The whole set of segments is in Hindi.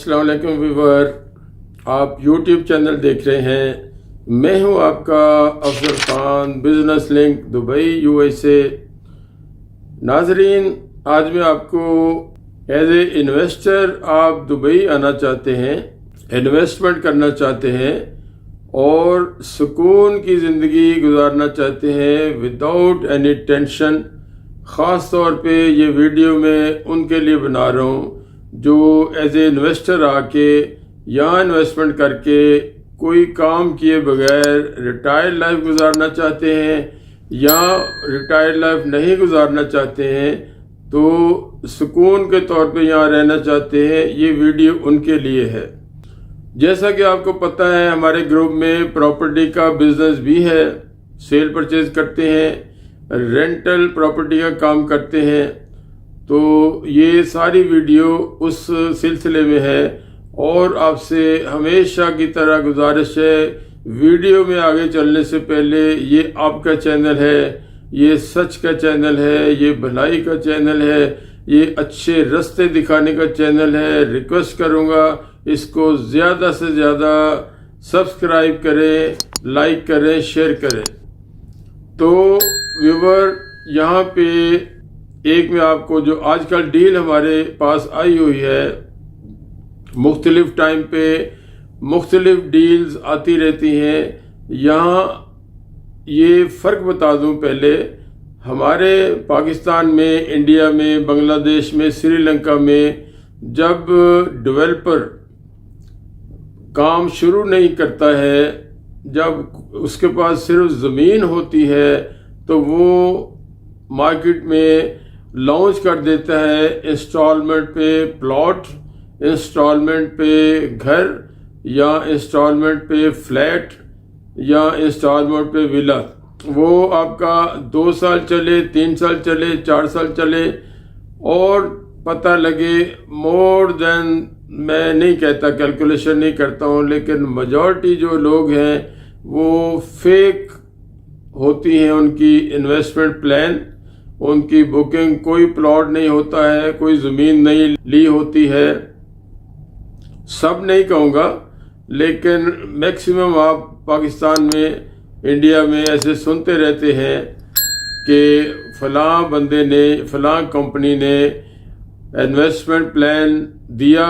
अस्सलाम वालेकुम व्यूअर, आप यूट्यूब चैनल देख रहे हैं। मैं हूं आपका Afzal Khan, business link Dubai USA. नाजरीन, आज मैं आपको एज ए इन्वेस्टर आप दुबई आना चाहते हैं, इन्वेस्टमेंट करना चाहते हैं और सुकून की ज़िंदगी गुजारना चाहते हैं विदाउट एनी टेंशन। ख़ास तौर पे ये वीडियो मैं उनके लिए बना रहा हूँ जो एज ए इन्वेस्टर आके यहाँ इन्वेस्टमेंट करके कोई काम किए बगैर रिटायर्ड लाइफ गुजारना चाहते हैं या रिटायर्ड लाइफ नहीं गुजारना चाहते हैं, तो सुकून के तौर पे यहाँ रहना चाहते हैं। ये वीडियो उनके लिए है। जैसा कि आपको पता है, हमारे ग्रुप में प्रॉपर्टी का बिजनेस भी है, सेल परचेज करते हैं, रेंटल प्रॉपर्टी का काम करते हैं। तो ये सारी वीडियो उस सिलसिले में है और आपसे हमेशा की तरह गुजारिश है, वीडियो में आगे चलने से पहले ये आपका चैनल है, ये सच का चैनल है, ये भलाई का चैनल है, ये अच्छे रास्ते दिखाने का चैनल है। रिक्वेस्ट करूँगा इसको ज़्यादा से ज़्यादा सब्सक्राइब करें, लाइक करें, शेयर करें। तो व्यूवर, यहाँ पे एक में आपको जो आजकल डील हमारे पास आई हुई है, मुख्तलिफ टाइम पे मुख्तलिफ डील्स आती रहती हैं। यहाँ ये फ़र्क बता दूं पहले, हमारे पाकिस्तान में, इंडिया में, बांग्लादेश में, श्रीलंका में जब डेवलपर काम शुरू नहीं करता है, जब उसके पास सिर्फ ज़मीन होती है, तो वो मार्केट में लॉन्च कर देता है इंस्टॉलमेंट पे प्लॉट, इंस्टॉलमेंट पे घर, या इंस्टॉलमेंट पे फ्लैट, या इंस्टॉलमेंट पे विला। वो आपका 2 साल चले, 3 साल चले, 4 साल चले और पता लगे मोर देन, मैं नहीं कहता, कैलकुलेशन नहीं करता हूँ, लेकिन मेजॉरिटी जो लोग हैं वो फेक होती हैं उनकी इन्वेस्टमेंट प्लान, उनकी बुकिंग, कोई प्लॉट नहीं होता है, कोई ज़मीन नहीं ली होती है। सब नहीं कहूँगा, लेकिन मैक्सिमम आप पाकिस्तान में, इंडिया में ऐसे सुनते रहते हैं कि फ़लाँ बंदे ने, फ़लाँ कंपनी ने इन्वेस्टमेंट प्लान दिया,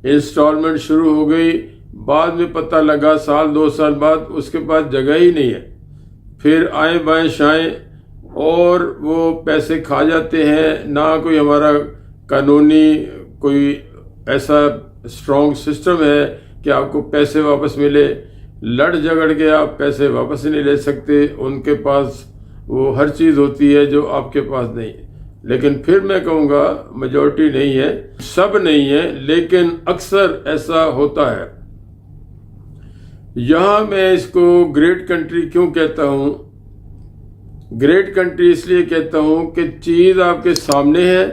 इंस्टॉलमेंट शुरू हो गई, बाद में पता लगा साल 2 साल बाद उसके पास जगह ही नहीं है। फिर आए बाएं शाएं और वो पैसे खा जाते हैं। ना कोई हमारा कानूनी कोई ऐसा स्ट्रॉन्ग सिस्टम है कि आपको पैसे वापस मिले। लड़ झगड़ के आप पैसे वापस नहीं ले सकते, उनके पास वो हर चीज़ होती है जो आपके पास नहीं है। लेकिन फिर मैं कहूँगा मेजॉरिटी नहीं है, सब नहीं है, लेकिन अक्सर ऐसा होता है। यहाँ मैं इसको ग्रेट कंट्री क्यों कहता हूँ? ग्रेट कंट्री इसलिए कहता हूँ कि चीज़ आपके सामने है,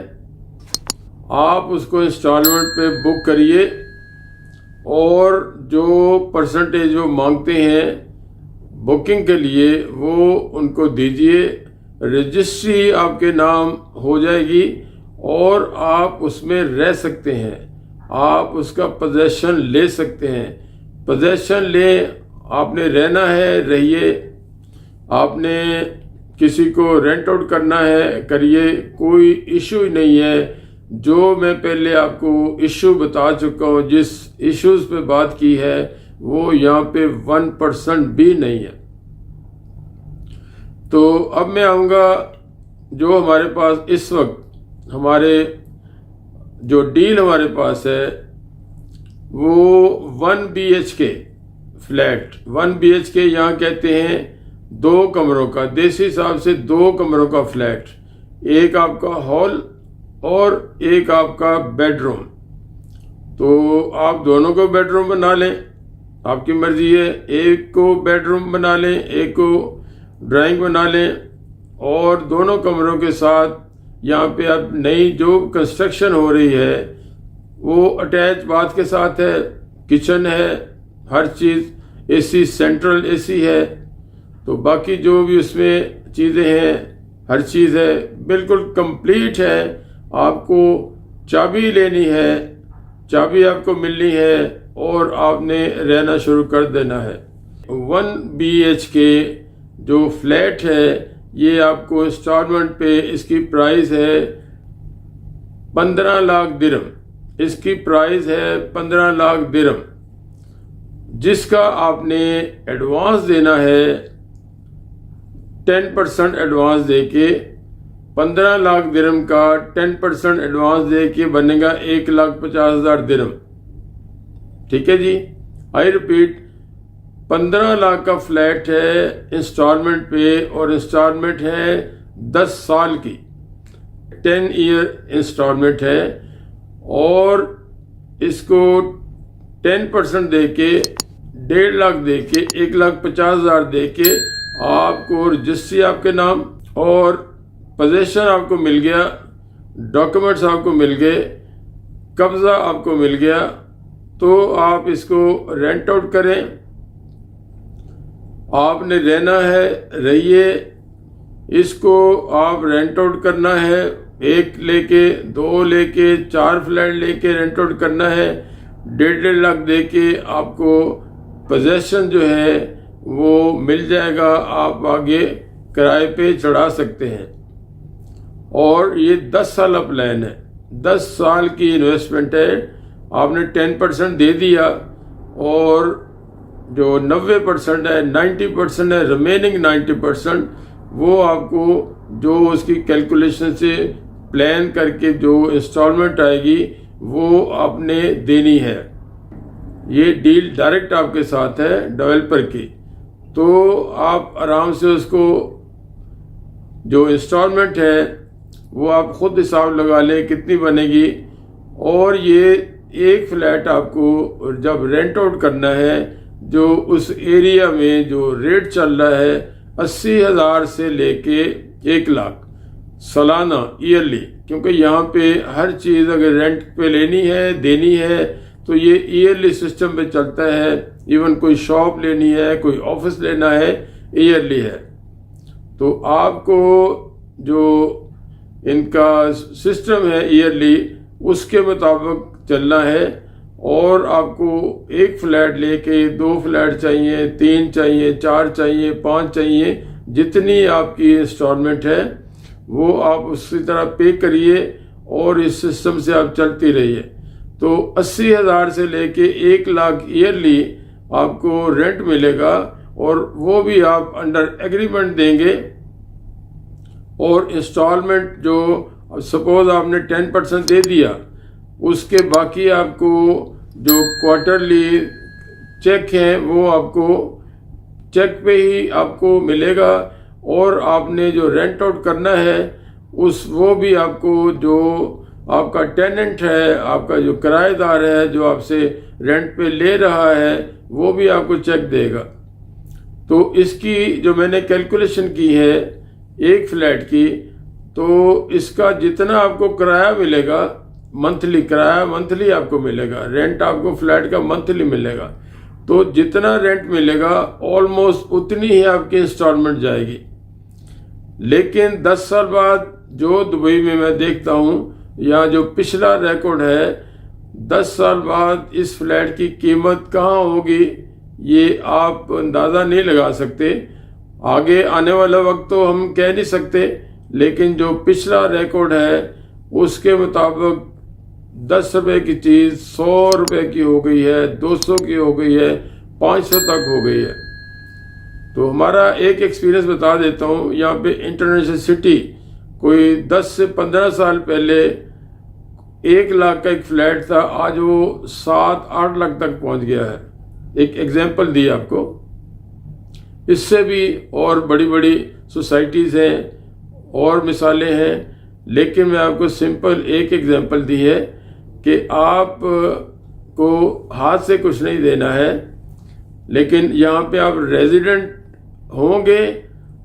आप उसको इंस्टॉलमेंट पे बुक करिए और जो परसेंटेज वो मांगते हैं बुकिंग के लिए वो उनको दीजिए। रजिस्ट्री आपके नाम हो जाएगी और आप उसमें रह सकते हैं, आप उसका पोजेसन ले सकते हैं। पोजेसन ले, आपने रहना है, रहिए। आपने किसी को रेंट आउट करना है, करिए, कोई इशू ही नहीं है। जो मैं पहले आपको इशू बता चुका हूँ, जिस इश्यूज पे बात की है, वो यहाँ पे 1% भी नहीं है। तो अब मैं आऊँगा जो हमारे पास इस वक्त, हमारे जो डील हमारे पास है वो 1 BHK फ्लैट, 1 BHK यहाँ कहते हैं 2 कमरों का, देसी हिसाब से 2 कमरों का फ्लैट, एक आपका हॉल और एक आपका बेडरूम। तो आप दोनों को बेडरूम बना लें, आपकी मर्जी है। एक को बेडरूम बना लें, एक को ड्राइंग बना लें, और दोनों कमरों के साथ यहाँ पे अब नई जो कंस्ट्रक्शन हो रही है वो अटैच बाथ के साथ है, किचन है, हर चीज़, एसी, सेंट्रल एसी है। तो बाकी जो भी उसमें चीज़ें हैं, हर चीज़ है, बिल्कुल कंप्लीट है। आपको चाबी लेनी है चाबी आपको मिलनी है और आपने रहना शुरू कर देना है। 1 BHK जो फ्लैट है ये आपको इंस्टॉलमेंट पे इसकी प्राइस है 15 लाख दिरहम। इसकी प्राइस है 15 लाख दिरहम, जिसका आपने एडवांस देना है 10% एडवांस देके। 15 लाख दिरहम का 10% एडवांस देके बनेगा 1,50,000 दिरहम। ठीक है जी, आई रिपीट, 15 लाख का फ्लैट है इंस्टॉलमेंट पे और इंस्टॉलमेंट है 10 साल की, 10 ईयर इंस्टॉलमेंट है और इसको 10% दे के 1.5 लाख दे के 1,50,000 दे के आपको रजिस्ट्री आपके नाम और पोजेशन आपको मिल गया, डॉक्यूमेंट्स आपको मिल गए, कब्जा आपको मिल गया। तो आप इसको रेंट आउट करें, आपने रहना है, रहिए। इसको आप रेंट आउट करना है, 1 लेके 2 लेके 4 फ्लैट लेके रेंट आउट करना है। 1.5 लाख दे के आपको पोजेशन जो है वो मिल जाएगा, आप आगे किराए पे चढ़ा सकते हैं। और ये 10 साल प्लान है, 10 साल की इन्वेस्टमेंट है। आपने 10% दे दिया और जो 90% है, 90% है, रिमेनिंग 90% वो आपको जो उसकी कैलकुलेशन से प्लान करके जो इंस्टॉलमेंट आएगी वो आपने देनी है। ये डील डायरेक्ट आपके साथ है डेवलपर की, तो आप आराम से उसको जो इंस्टॉलमेंट है वो आप खुद हिसाब लगा लें कितनी बनेगी। और ये एक फ्लैट आपको जब रेंट आउट करना है, जो उस एरिया में जो रेट चल रहा है 80,000 से लेके 1 लाख सालाना, ईयरली, क्योंकि यहाँ पे हर चीज़ अगर रेंट पे लेनी है, देनी है, तो ये ईयरली सिस्टम पे चलता है। इवन कोई शॉप लेनी है, कोई ऑफिस लेना है, ईयरली है। तो आपको जो इनका सिस्टम है ईयरली, उसके मुताबिक चलना है। और आपको 1 फ्लैट लेके 2 फ्लैट चाहिए, 3 चाहिए, 4 चाहिए, 5 चाहिए, जितनी आपकी इंस्टॉलमेंट है वो आप उसी तरह पे करिए और इस सिस्टम से आप चलती रहिए। तो 80,000 से लेके 1 लाख ईयरली आपको रेंट मिलेगा और वो भी आप अंडर एग्रीमेंट देंगे। और इंस्टॉलमेंट जो सपोज आपने 10% दे दिया, उसके बाकी आपको जो क्वार्टरली चेक है वो आपको चेक पे ही आपको मिलेगा। और आपने जो रेंट आउट करना है वो भी आपको जो आपका टेनेंट है, आपका जो किराएदार है जो आपसे रेंट पे ले रहा है, वो भी आपको चेक देगा। तो इसकी जो मैंने कैलकुलेशन की है 1 फ्लैट की, तो इसका जितना आपको किराया मिलेगा, मंथली किराया मंथली आपको मिलेगा, रेंट आपको फ्लैट का मंथली मिलेगा। तो जितना रेंट मिलेगा ऑलमोस्ट उतनी ही आपकी इंस्टॉलमेंट जाएगी। लेकिन 10 साल बाद जो दुबई में मैं देखता हूँ, या जो पिछला रिकॉर्ड है, 10 साल बाद इस फ्लैट की कीमत कहाँ होगी ये आप अंदाज़ा नहीं लगा सकते। आगे आने वाला वक्त तो हम कह नहीं सकते, लेकिन जो पिछला रिकॉर्ड है उसके मुताबिक 10 रुपए की चीज़ 100 रुपए की हो गई है, 200 की हो गई है, 500 तक हो गई है। तो हमारा एक एक्सपीरियंस बता देता हूँ। यहाँ पे इंटरनेशनल सिटी कोई 10 से 15 साल पहले 1 लाख का एक फ्लैट था, आज वो 7-8 लाख तक पहुँच गया है। एक एग्जाम्पल दी आपको। इससे भी और बड़ी बड़ी सोसाइटीज़ हैं और मिसालें हैं, लेकिन मैं आपको सिंपल एक एग्जाम्पल दी है कि आप को हाथ से कुछ नहीं देना है। लेकिन यहाँ पे आप रेजिडेंट होंगे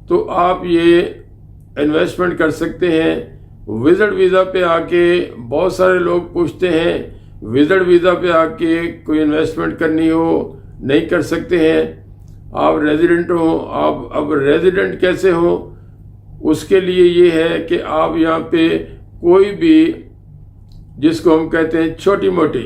तो आप ये इन्वेस्टमेंट कर सकते हैं। विजिट वीज़ा पे आके बहुत सारे लोग पूछते हैं, विजिट वीज़ा पे आके कोई इन्वेस्टमेंट करनी हो नहीं कर सकते हैं। आप रेजिडेंट हो, आप अब रेजिडेंट कैसे हो, उसके लिए ये है कि आप यहाँ पे कोई भी, जिसको हम कहते हैं छोटी मोटी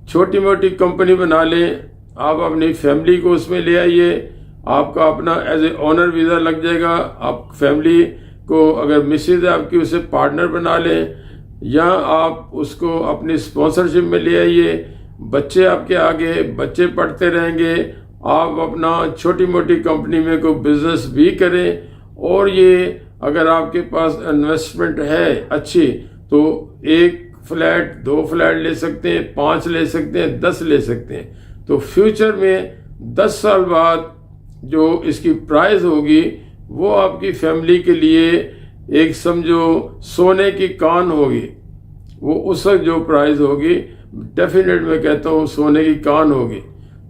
छोटी मोटी कंपनी बना लें, आप अपनी फैमिली को उसमें ले आइए, आपका अपना एज ए ओनर वीज़ा लग जाएगा। आप फैमिली को अगर मिसेज है आपकी उसे पार्टनर बना लें, या आप उसको अपनी स्पॉन्सरशिप में ले आइए। बच्चे आपके आगे, बच्चे पढ़ते रहेंगे, आप अपना छोटी मोटी कंपनी में कोई बिजनेस भी करें। और ये अगर आपके पास इन्वेस्टमेंट है अच्छी, तो 1 फ्लैट 2 फ्लैट ले सकते हैं, 5 ले सकते हैं, 10 ले सकते हैं। तो फ्यूचर में 10 साल बाद जो इसकी प्राइस होगी वो आपकी फैमिली के लिए एक समझो सोने की कान होगी। वो उस वक्त जो प्राइस होगी डेफिनेट मैं कहता हूँ सोने की कान होगी।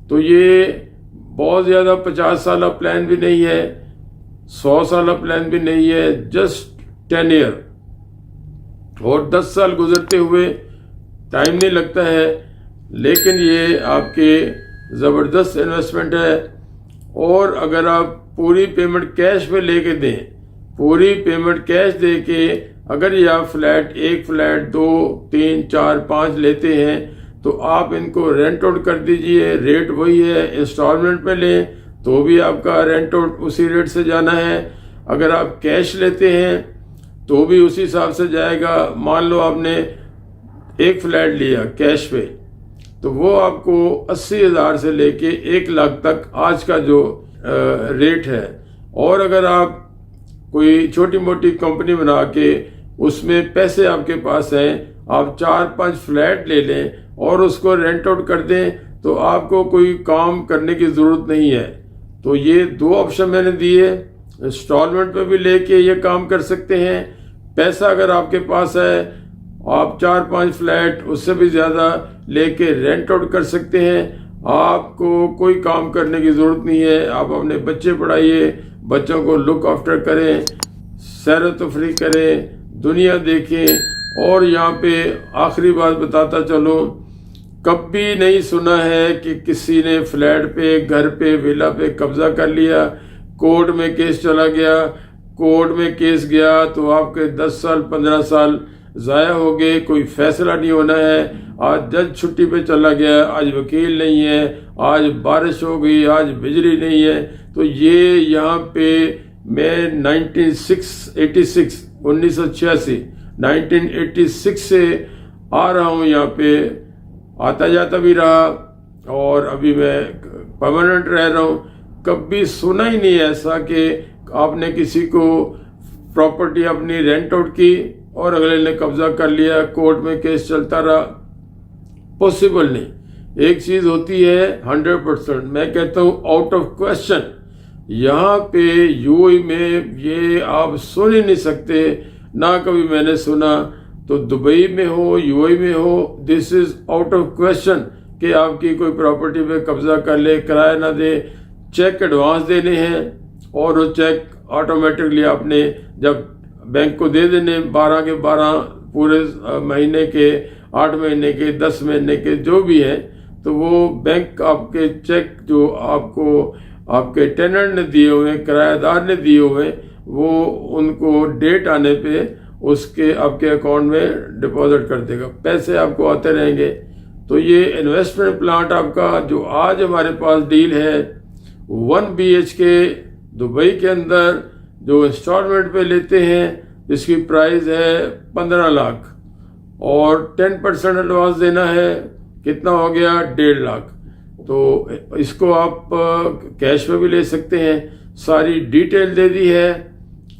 तो ये बहुत ज़्यादा 50 साल प्लान भी नहीं है, 100 साल प्लान भी नहीं है, जस्ट 10 ईयर। और 10 साल गुजरते हुए टाइम नहीं लगता है, लेकिन ये आपके ज़बरदस्त इन्वेस्टमेंट है। और अगर आप पूरी पेमेंट कैश में लेके दें, पूरी पेमेंट कैश दे के अगर ये आप फ्लैट 1 फ्लैट 2 3 4 5 लेते हैं, तो आप इनको रेंट आउट कर दीजिए। रेट वही है, इंस्टॉलमेंट में लें तो भी आपका रेंट आउट उसी रेट से जाना है। अगर आप कैश लेते हैं तो भी उसी हिसाब से जाएगा। मान लो आपने 1 फ्लैट लिया कैश पे, तो वो आपको 80,000 से लेके 1 लाख तक आज का जो रेट है। और अगर आप कोई छोटी मोटी कंपनी बना के उसमें पैसे आपके पास हैं, आप 4-5 फ्लैट ले लें और उसको रेंट आउट कर दें, तो आपको कोई काम करने की ज़रूरत नहीं है। तो ये 2 ऑप्शन मैंने दिए। इंस्टॉलमेंट पे भी लेके ये काम कर सकते हैं। पैसा अगर आपके पास है, आप 4-5 फ्लैट उससे भी ज़्यादा लेके रेंट आउट कर सकते हैं। आपको कोई काम करने की ज़रूरत नहीं है। आप अपने बच्चे पढ़ाइए, बच्चों को लुक आफ्टर करें, सैर तफरी करें, दुनिया देखें। और यहाँ पे आखिरी बात बताता चलो, कभी नहीं सुना है कि किसी ने फ्लैट पे, घर पे, विला पे कब्जा कर लिया, कोर्ट में केस चला गया, कोर्ट में केस गया तो आपके 10 साल 15 साल ज़ाया हो गए, कोई फैसला नहीं होना है। आज जज छुट्टी पे चला गया, आज वकील नहीं है, आज बारिश हो गई, आज बिजली नहीं है। तो ये यहाँ पे मैं 1986 से आ रहा हूँ, यहाँ पे आता जाता भी रहा और अभी मैं परमानेंट रह रहा हूँ। कभी सुना ही नहीं ऐसा कि आपने किसी को प्रॉपर्टी अपनी रेंट आउट की और अगले ने कब्जा कर लिया, कोर्ट में केस चलता रहा। पॉसिबल नहीं। एक चीज होती है 100%, मैं कहता हूँ आउट ऑफ क्वेश्चन। यहाँ पे यूएई में ये आप सुन ही नहीं सकते, ना कभी मैंने सुना। तो दुबई में हो, यूएई में हो, this is out of question कि आपकी कोई प्रॉपर्टी पे कब्जा कर ले, किराया ना दे। चेक एडवांस देने हैं और वो चेक ऑटोमेटिकली आपने जब बैंक को दे देने, 12 के 12 पूरे महीने के, 8 महीने के, 10 महीने के जो भी है, तो वो बैंक आपके चेक जो आपको आपके टेनेंट ने दिए हुए, किराएदार ने दिए हुए, वो उनको डेट आने पे उसके आपके अकाउंट में डिपॉजिट कर देगा। पैसे आपको आते रहेंगे। तो ये इन्वेस्टमेंट प्लान आपका जो आज हमारे पास डील है 1 BHK दुबई के अंदर जो इंस्टॉलमेंट पे लेते हैं, जिसकी प्राइस है 15 लाख और 10% एडवांस देना है, कितना हो गया 1.5 लाख। तो इसको आप कैश में भी ले सकते हैं। सारी डिटेल दे दी है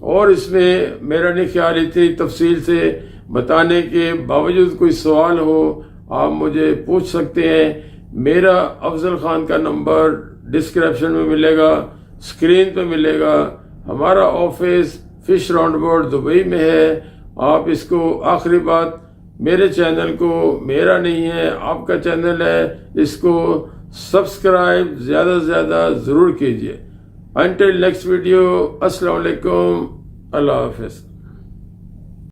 और इसमें मेरा नहीं ख्याल इतनी तफसील से बताने के बावजूद कोई सवाल हो आप मुझे पूछ सकते हैं। मेरा अफजल खान का नंबर डिस्क्रिप्शन में मिलेगा, स्क्रीन पे मिलेगा। हमारा ऑफिस फिश राउंडअबाउट दुबई में है। आप इसको, आखिरी बात, मेरे चैनल को, मेरा नहीं है आपका चैनल है, इसको सब्सक्राइब ज़्यादा से ज़्यादा ज़रूर कीजिए। Until next video, Assalamu alaikum, Allah Hafiz.